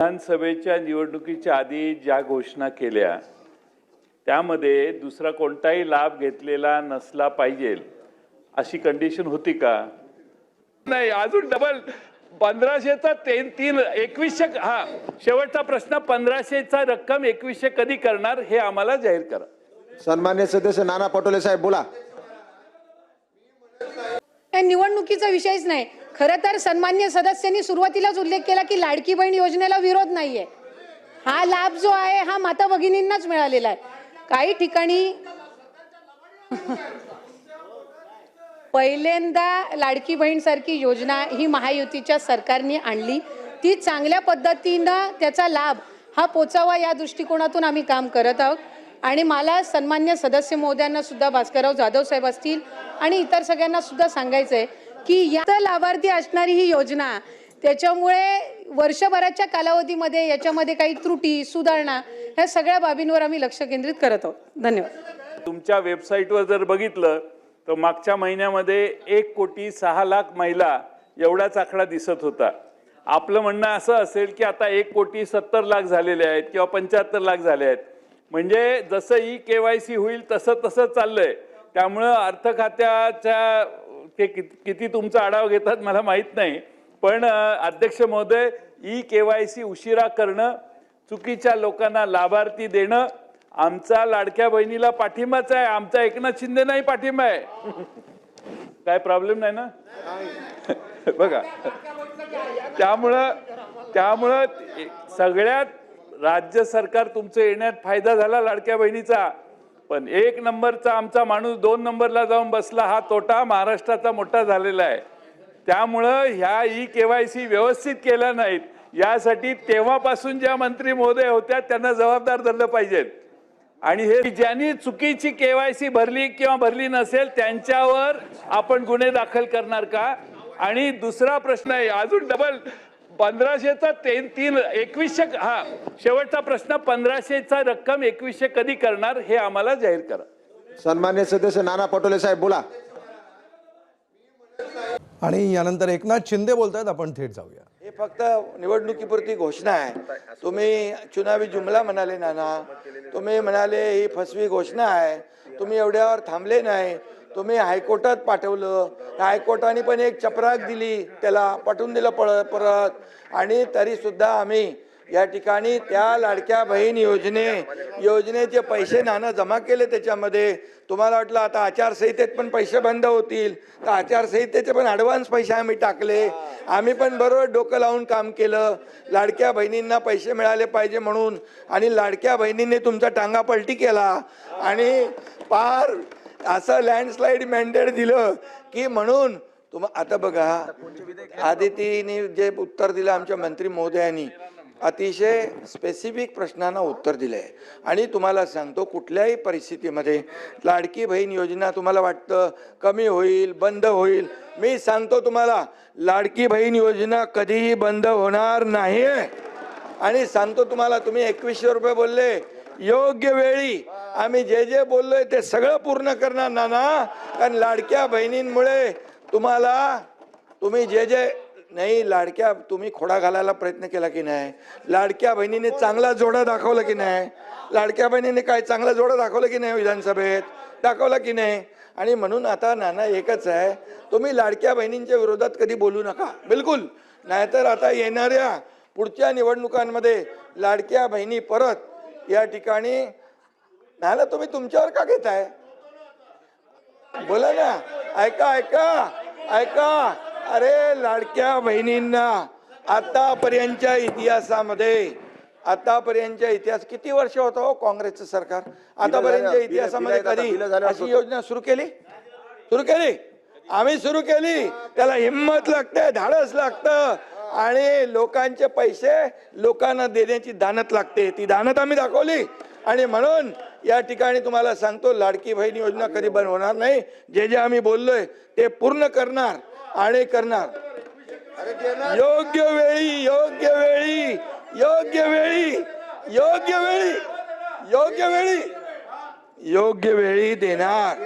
विधानसभेच्या निवडणुकीच्या आधी ज्या घोषणा केल्या त्यामध्ये दुसरा कोणताही लाभ घेतलेला नसला पाहिजे अशी कंडिशन होती का? नाही, अजून डबल 1500चा 2100. हा शेवटचा प्रश्न, 1500चा रक्कम 2100 कधी करणार हे आम्हाला जाहीर करा. सन्मान्य सदस्य नाना पटोले साहेब बोला. निवडणुकीचा विषयच नाही. खरं तर सन्मान्य सदस्यांनी सुरुवातीलाच उल्लेख केला की लाडकी बहीण योजनेला विरोध नाहीये. हा लाभ जो आहे हा माता भगिनींनाच मिळालेला आहे. काही ठिकाणी पहिल्यांदा लाडकी बहीण सारखी योजना ही महायुतीच्या सरकारने आणली. ती चांगल्या पद्धतीनं त्याचा लाभ हा पोचावा या दृष्टिकोनातून आम्ही काम करत आहोत. आणि मला सन्मान्य सदस्य महोदयांना सुद्धा, भास्करराव जाधव साहेब असतील आणि इतर सगळ्यांना सुद्धा सांगायचं आहे की या लाभार्थी असणारी ही योजना, त्याच्यामुळे वर्षभराच्या कालावधीमध्ये याच्यामध्ये काही त्रुटी, सुधारणा ह्या सगळ्या बाबींवर आम्ही लक्ष केंद्रित करत आहोत. धन्यवाद. तुमच्या वेबसाईटवर जर बघितलं तर मागच्या महिन्यामध्ये 1,06,00,000 महिला एवढाच आकडा दिसत होता. आपलं म्हणणं असं असेल की आता 1,70,00,000 झालेले आहेत किंवा 75,00,000 झाले आहेत. म्हणजे जसं KYC होईल तसं तसं चाललंय. त्यामुळं अर्थ खात्याच्या ते किती तुमचा आढावा घेतात मला माहीत नाही, पण अध्यक्ष महोदय, KYC उशिरा करणं, चुकीच्या लोकांना लाभार्थी देणं आमचा लाडक्या बहिणीला पाठिंबाच आहे. आमचा एकनाथ शिंदे नाही पाठिंबा आहे. काय प्रॉब्लेम नाही ना? बघा, त्यामुळं सगळ्यात राज्य सरकार तुमचं येण्यात फायदा झाला लाडक्या बहिणीचा. पण 1 नंबरचा आमचा माणूस 2 नंबरला जाऊन बसला, हा तोटा महाराष्ट्राचा मोठा झालेला आहे. त्यामुळं ह्या KYC व्यवस्थित केल्या नाहीत, यासाठी तेव्हापासून ज्या मंत्री महोदय होत्या त्यांना जबाबदार धरलं पाहिजेत. आणि हे ज्यांनी चुकीची KYC भरली किंवा भरली नसेल त्यांच्यावर आपण गुन्हे दाखल करणार का? आणि दुसरा प्रश्न आहे, अजून डबल 1500चा 2100. हा शेवटचा प्रश्न, 1500चा रक्कम 2100 कधी करणार हे आम्हाला जाहीर करा. सन्मान्य सदस्य नाना पटोले साहेब बोला. आणि यानंतर एकनाथ शिंदे बोलतायत. आपण थेट जाऊया. हे फक्त निवडणुकीपुरती घोषणा आहे. तुम्ही चुनावी जुमला म्हणाले नाना, तुम्ही म्हणाले ही फसवी घोषणा आहे. तुम्ही एवढ्यावर थांबले नाही, तुम्ही हायकोर्टात पाठवलं. हायकोर्टाने पण एक चपराक दिली, त्याला पाठवून दिलं परत. आणि तरी सुद्धा आम्ही या ठिकाणी त्या लाडक्या बहीण योजनेचे पैसे नाना जमा केले. त्याच्यामध्ये तुम्हाला वाटलं आता आचारसंहितेत पण पैसे बंद होतील, तर आचारसंहितेचे पण ॲडव्हान्स पैसे आम्ही टाकले. आम्ही पण बरोबर डोकं लावून काम केलं, लाडक्या बहिणींना पैसे मिळाले पाहिजे म्हणून. आणि लाडक्या बहिणींनी तुमचा टांगा पलटी केला आणि पार असं लँडस्लाईड मॅन्डेट दिलं की म्हणून आता बघा, आदितीने जे उत्तर दिलं आमच्या मंत्री महोदयांनी, अतिशय स्पेसिफिक प्रश्नांना उत्तर दिले. आणि तुम्हाला सांगतो, कुठल्याही परिस्थितीमध्ये लाडकी बहीण योजना तुम्हाला वाटतं कमी होईल, बंद होईल, मी सांगतो तुम्हाला लाडकी बहीण योजना कधीही बंद होणार नाही. आणि सांगतो तुम्हाला, तुम्ही 2100 रुपये बोलले, योग्य वेळी आम्ही जे जे बोललोय ते सगळं पूर्ण करणार नाना. कारण लाडक्या बहिणींमुळे तुम्ही जे नाही, लाडक्या तुम्ही खोडा घालायला प्रयत्न केला की नाही? लाडक्या बहिणीने चांगला जोडा दाखवला की नाही? लाडक्या बहिणीने काय चांगला जोडा दाखवला की नाही? विधानसभेत दाखवला की नाही? आणि म्हणून आता नाना एकच आहे, तुम्ही लाडक्या बहिणींच्या विरोधात कधी बोलू नका, बिलकुल. नाहीतर आता येणाऱ्या पुढच्या निवडणुकांमध्ये लाडक्या बहिणी परत या ठिकाणी नाना, तुम्ही तुमच्यावर का घेताय? बोला ना. ऐका. अरे, लाडक्या बहिणींना आतापर्यंतच्या इतिहास किती वर्ष होतं हो काँग्रेसचं सरकार? आतापर्यंतच्या इतिहासामध्ये कधी अशी योजना सुरू केली? आम्ही सुरू केली. त्याला हिंमत लागते, धाडस लागतं आणि लोकांचे पैसे लोकांना देण्याची दानत लागते. ती दानत आम्ही दाखवली. आणि म्हणून या ठिकाणी तुम्हाला सांगतो, लाडकी बहीण योजना कधी बंद होणार नाही. जे आम्ही बोललोय ते पूर्ण करणार आणि करणार. योग्य वेळी देणार.